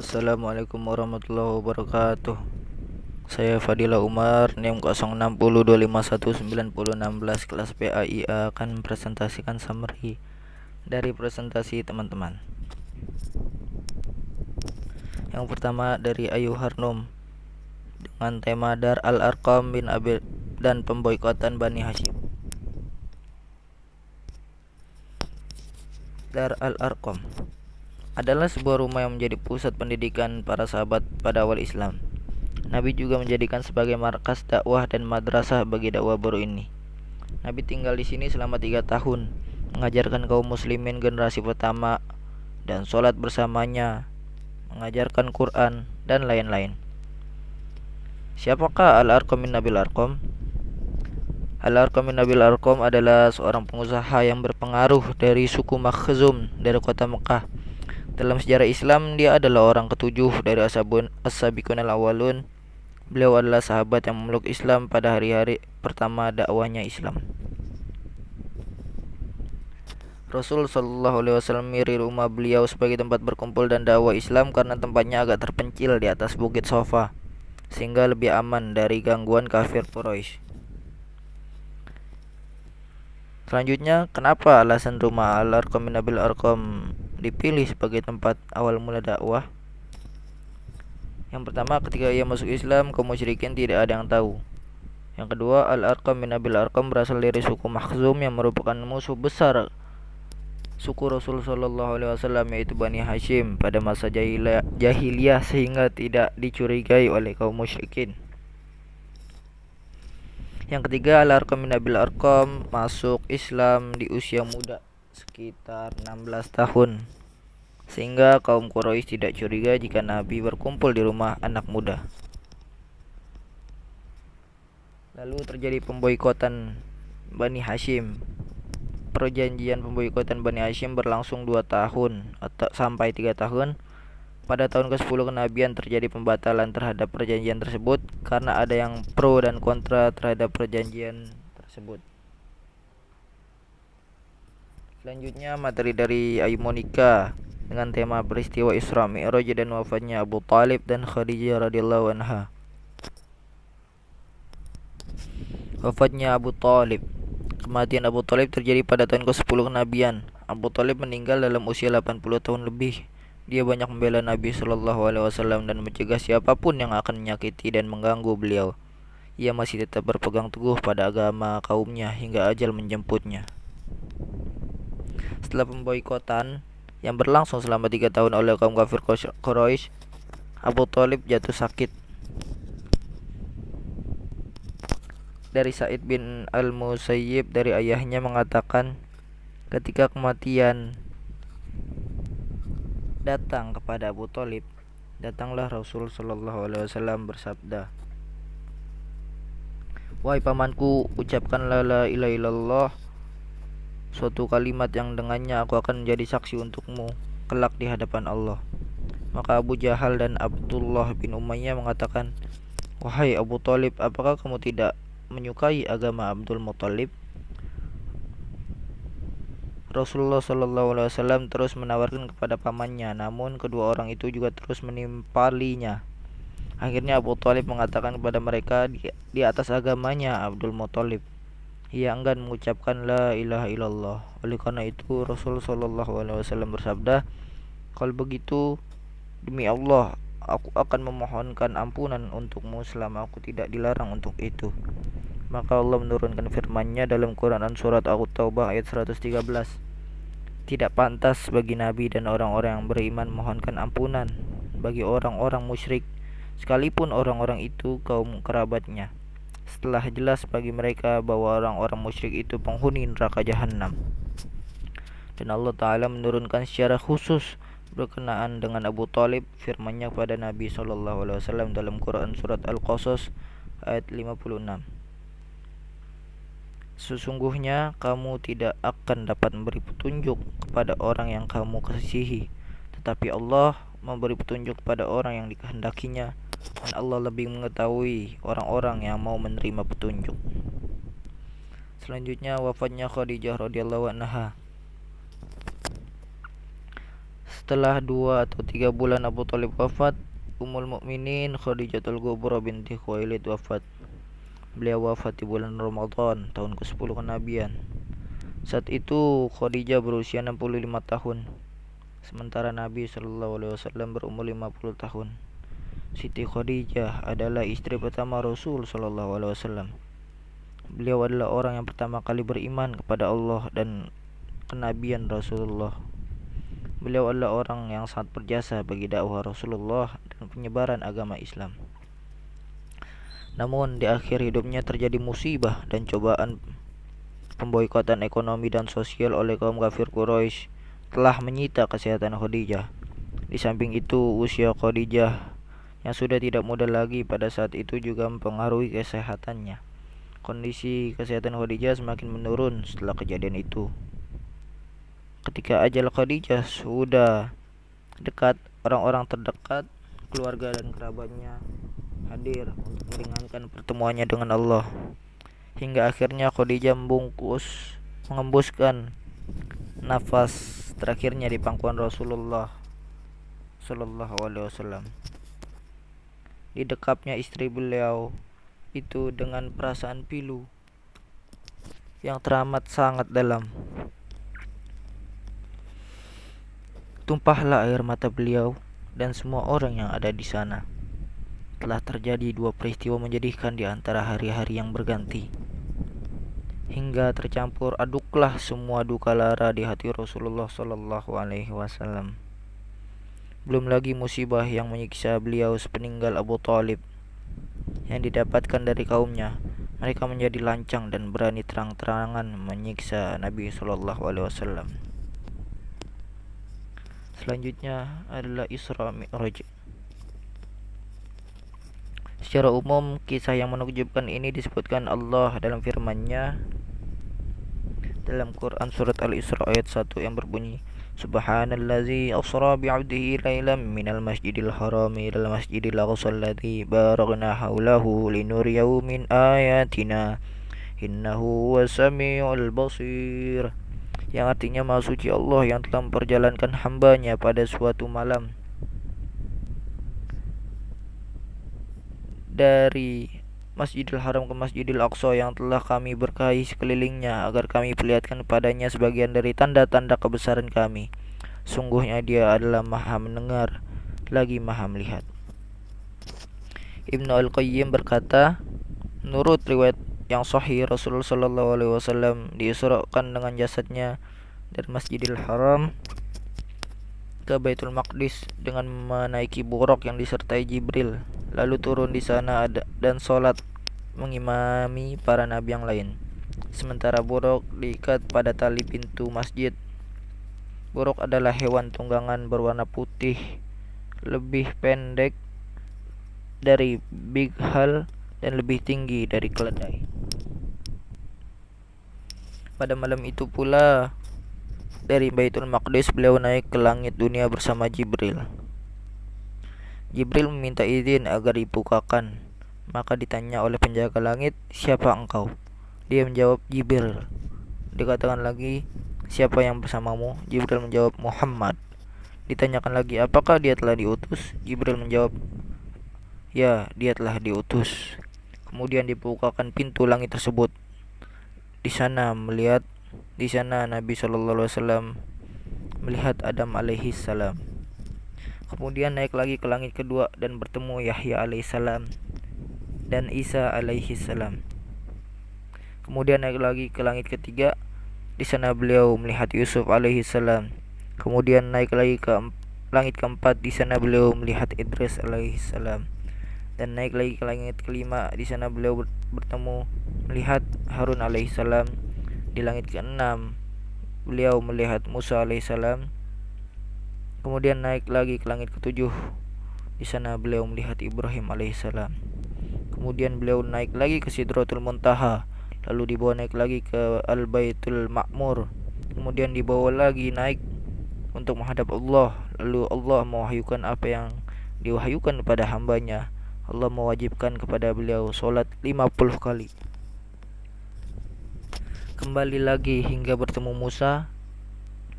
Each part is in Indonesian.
Assalamualaikum warahmatullahi wabarakatuh. Saya Fadila Umar, NIM 0602519016 kelas PAIA akan mempresentasikan summary dari presentasi teman-teman. Yang pertama dari Ayu Harnum dengan tema Dar Al-Arqam bin Abi dan pemboikotan Bani Hashim. Dar Al-Arqam adalah sebuah rumah yang menjadi pusat pendidikan para sahabat pada awal Islam. Nabi juga menjadikan sebagai markas dakwah dan madrasah bagi dakwah baru ini. Nabi tinggal di sini selama 3 tahun, mengajarkan kaum muslimin generasi pertama dan sholat bersamanya, mengajarkan Quran dan lain-lain. Siapakah Al-Arqam bin Abil Arqam? Al-Arqam bin Abil Arqam adalah seorang pengusaha yang berpengaruh dari suku Makhzum dari kota Mekah. Dalam sejarah Islam, dia adalah orang ketujuh dari As-Sabiqun al-Awwalun. Beliau adalah sahabat yang memeluk Islam pada hari-hari pertama dakwahnya Islam. Rasul Shallallahu Alaihi Wasallam memilih rumah beliau sebagai tempat berkumpul dan dakwah Islam karena tempatnya agak terpencil di atas bukit Sofa, sehingga lebih aman dari gangguan kafir Quraisy. Selanjutnya, kenapa alasan rumah Al-Arqam bin Abil Arqam dipilih sebagai tempat awal mula dakwah? Yang pertama, ketika ia masuk Islam, kaum musyrikin tidak ada yang tahu. Yang kedua, Al-Arqam bin Abil Arqam berasal dari suku Makhzum yang merupakan musuh besar suku Rasul Shallallahu Alaihi Wasallam, yaitu Bani Hashim pada masa jahiliyah, sehingga tidak dicurigai oleh kaum musyrikin. Yang ketiga, Al-Arqam bin Abil Arqam masuk Islam di usia muda, sekitar 16 tahun, sehingga kaum Quraisy tidak curiga jika Nabi berkumpul di rumah anak muda. Lalu terjadi pemboikotan Bani Hashim. Perjanjian pemboikotan Bani Hashim berlangsung 2 tahun atau sampai 3 tahun. Pada tahun ke-10 kenabian terjadi pembatalan terhadap perjanjian tersebut karena ada yang pro dan kontra terhadap perjanjian tersebut. Selanjutnya materi dari Ayu Monika dengan tema peristiwa Isra Mi'raj dan wafatnya Abu Thalib dan Khadijah radhiyallahu anha. Wafatnya Abu Thalib. Kematian Abu Thalib terjadi pada tahun ke-10 kenabian. Abu Thalib meninggal dalam usia 80 tahun lebih. Dia banyak membela Nabi Shallallahu Alaihi Wasallam dan mencegah siapapun yang akan menyakiti dan mengganggu beliau. Ia masih tetap berpegang teguh pada agama kaumnya hingga ajal menjemputnya. Setelah pemboikotan yang berlangsung selama 3 tahun oleh kaum kafir Quraisy, Abu Thalib jatuh sakit. Dari Sa'id bin Al-Musayyib dari ayahnya mengatakan, ketika kematian datang kepada Abu Thalib, datanglah Rasul Shallallahu Alaihi Wasallam bersabda, "Wahai pamanku, ucapkanlah la ilaha illallah, suatu kalimat yang dengannya aku akan menjadi saksi untukmu kelak di hadapan Allah." Maka Abu Jahal dan Abdullah bin Umayyah mengatakan, "Wahai Abu Thalib, apakah kamu tidak menyukai agama Abdul Muthalib?" Rasulullah Shallallahu Alaihi Wasallam terus menawarkan kepada pamannya, namun kedua orang itu juga terus menimpalinya. Akhirnya Abu Thalib mengatakan kepada mereka di atas agamanya Abdul Muthalib. Ia enggan mengucapkan la ilaha illallah. Oleh karena itu Rasul Shallallahu Alaihi Wasallam bersabda, "Kalau begitu, demi Allah, aku akan memohonkan ampunan untukmu selama aku tidak dilarang untuk itu." Maka Allah menurunkan firman-Nya dalam Quran surat At-Taubah ayat 113. Tidak pantas bagi Nabi dan orang-orang yang beriman mohonkan ampunan bagi orang-orang musyrik, sekalipun orang-orang itu kaum kerabatnya, setelah jelas bagi mereka bahwa orang-orang musyrik itu penghuni neraka jahanam. Dan Allah Ta'ala menurunkan secara khusus berkenaan dengan Abu Thalib firman-Nya kepada Nabi SAW dalam Quran surat Al-Qasas ayat 56. Sesungguhnya kamu tidak akan dapat memberi petunjuk kepada orang yang kamu kasihi, tetapi Allah memberi petunjuk kepada orang yang dikehendakinya, dan Allah lebih mengetahui orang-orang yang mau menerima petunjuk. Selanjutnya wafatnya Khadijah radhiyallahu anha. Setelah 2 atau 3 bulan Abu Thalib wafat, Ummul Mukminin Khadijatul Kubra binti Khuwailid wafat. Beliau wafat di bulan Ramadan tahun ke-10 kenabian. Saat itu Khadijah berusia 65 tahun, sementara Nabi Shallallahu Alaihi Wasallam berumur 50 tahun. Siti Khadijah adalah istri pertama Rasul Shallallahu Alaihi Wasallam. Beliau adalah orang yang pertama kali beriman kepada Allah dan kenabian Rasulullah. Beliau adalah orang yang sangat berjasa bagi dakwah Rasulullah dan penyebaran agama Islam. Namun di akhir hidupnya terjadi musibah dan cobaan. Pemboikotan ekonomi dan sosial oleh kaum kafir Quraisy telah menyita kesehatan Khadijah. Di samping itu, usia Khadijah yang sudah tidak muda lagi pada saat itu juga mempengaruhi kesehatannya. Kondisi kesehatan Khadijah semakin menurun setelah kejadian itu. Ketika ajal Khadijah sudah dekat, orang-orang terdekat, keluarga dan kerabatnya hadir untuk meringankan pertemuannya dengan Allah. Hingga akhirnya Khadijah mengembuskan nafas terakhirnya di pangkuan Rasulullah Sallallahu Alaihi Wasallam. Didekapnya istri beliau itu dengan perasaan pilu yang teramat sangat dalam. Tumpahlah air mata beliau dan semua orang yang ada di sana. Telah terjadi 2 peristiwa menyedihkan di antara hari-hari yang berganti. Hingga tercampur aduklah semua duka lara di hati Rasulullah Sallallahu Alaihi Wasallam. Belum lagi musibah yang menyiksa beliau sepeninggal Abu Thalib yang didapatkan dari kaumnya. Mereka menjadi lancang dan berani terang-terangan menyiksa Nabi Sallallahu Alaihi Wasallam. Selanjutnya adalah Isra Mi'raj. Secara umum, kisah yang menakjubkan ini disebutkan Allah dalam firman-Nya dalam Quran surat Al-Isra ayat 1 yang berbunyi, Subhanallazi asra bi'abdihi lailan minal masjidil harami ilal masjidil aqsa alladzi barakna haulahu linuriyahu min ayatina innahu was-sami'ul basir. Yang artinya Maha Suci Allah yang telah memperjalankan hambanya pada suatu malam dari Masjidil Haram ke Masjidil Aqsa yang telah kami berkahi sekelilingnya agar kami perlihatkan kepadanya sebagian dari tanda-tanda kebesaran kami. Sungguhnya Dia adalah Maha mendengar lagi Maha melihat. Ibnu Al-Qayyim berkata, menurut riwayat yang sahih, Rasulullah Sallallahu Alaihi Wasallam diisrakan dengan jasadnya dari Masjidil Haram ke Baitul Maqdis dengan menaiki buraq yang disertai Jibril, lalu turun di sana dan sholat mengimami para nabi yang lain. Sementara buraq diikat pada tali pintu masjid. Buraq adalah hewan tunggangan berwarna putih, lebih pendek dari bighal dan lebih tinggi dari keledai. Pada malam itu pula dari Baitul Maqdis beliau naik ke langit dunia bersama Jibril. Jibril meminta izin agar dibukakan. Maka ditanya oleh penjaga langit, "Siapa engkau?" Dia menjawab, "Jibril." Dikatakan lagi, "Siapa yang bersamamu?" Jibril menjawab, "Muhammad." Ditanyakan lagi, "Apakah dia telah diutus?" Jibril menjawab, "Ya, dia telah diutus." Kemudian dibukakan pintu langit tersebut. Di sana Nabi Shallallahu Alaihi Wasallam melihat Adam alaihi salam. Kemudian naik lagi ke langit kedua dan bertemu Yahya alaihi salam dan Isa alaihi salam. Kemudian naik lagi ke langit ketiga. Di sana beliau melihat Yusuf alaihi salam. Kemudian naik lagi ke langit keempat. Di sana beliau melihat Idris alaihi salam. Dan naik lagi ke langit kelima. Di sana beliau melihat Harun alaihi salam. Di langit keenam beliau melihat Musa alaihissalam. Kemudian naik lagi ke langit ketujuh. Di sana beliau melihat Ibrahim alaihissalam. Kemudian beliau naik lagi ke Sidratul Muntaha. Lalu dibawa naik lagi ke Al-Baitul Ma'mur. Kemudian dibawa lagi naik untuk menghadap Allah. Lalu Allah mewahyukan apa yang diwahyukan kepada hambanya. Allah mewajibkan kepada beliau solat 50 kali. Kembali lagi hingga bertemu Musa.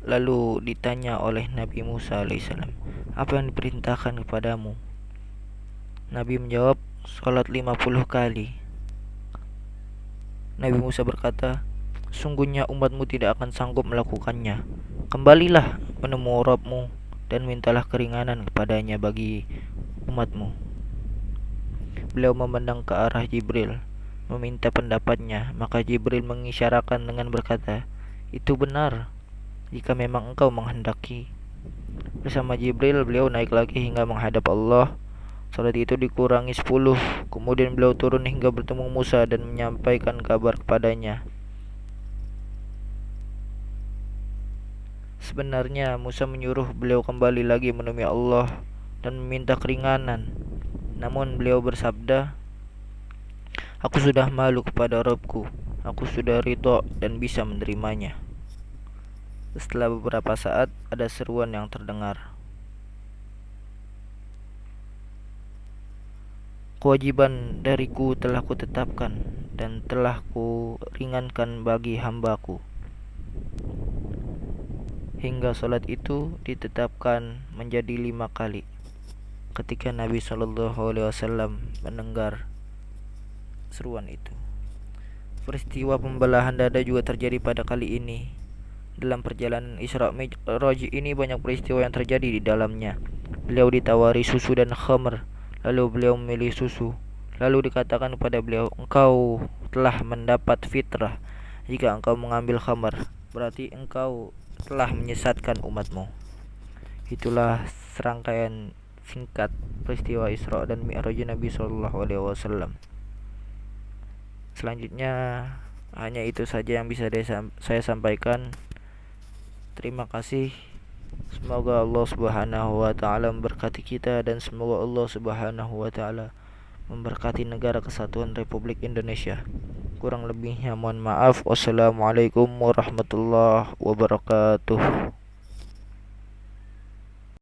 Lalu ditanya oleh Nabi Musa alaihissalam, apa yang diperintahkan kepadamu? Nabi menjawab, sholat 50 kali. Nabi Musa berkata, sungguhnya umatmu tidak akan sanggup melakukannya. Kembalilah menemui Rabbmu dan mintalah keringanan kepadanya bagi umatmu. Beliau memandang ke arah Jibril, meminta pendapatnya. Maka Jibril mengisyaratkan dengan berkata, itu benar, jika memang engkau menghendaki. Bersama Jibril, beliau naik lagi hingga menghadap Allah. Salat itu dikurangi 10. Kemudian beliau turun hingga bertemu Musa dan menyampaikan kabar kepadanya. Sebenarnya Musa menyuruh beliau kembali lagi menemui Allah dan meminta keringanan. Namun beliau bersabda, aku sudah malu kepada Rabbku. Aku sudah ridha dan bisa menerimanya. Setelah beberapa saat, ada seruan yang terdengar. Kewajiban dariku telah kutetapkan dan telah ku ringankan bagi hambaku. Hingga salat itu ditetapkan menjadi 5 kali. Ketika Nabi SAW mendengar seruan itu, peristiwa pembelahan dada juga terjadi pada kali ini. Dalam perjalanan Isra Mi'raj ini banyak peristiwa yang terjadi di dalamnya. Beliau ditawari susu dan khamr, lalu beliau memilih susu. Lalu dikatakan kepada beliau, engkau telah mendapat fitrah. Jika engkau mengambil khamr, berarti engkau telah menyesatkan umatmu. Itulah serangkaian singkat peristiwa Isra dan Mi'raj Nabi SAW. Selanjutnya hanya itu saja yang bisa saya sampaikan. Terima kasih. Semoga Allah Subhanahu wa taala memberkati kita dan semoga Allah Subhanahu wa taala memberkati negara kesatuan Republik Indonesia. Kurang lebihnya mohon maaf. Wassalamualaikum warahmatullahi wabarakatuh.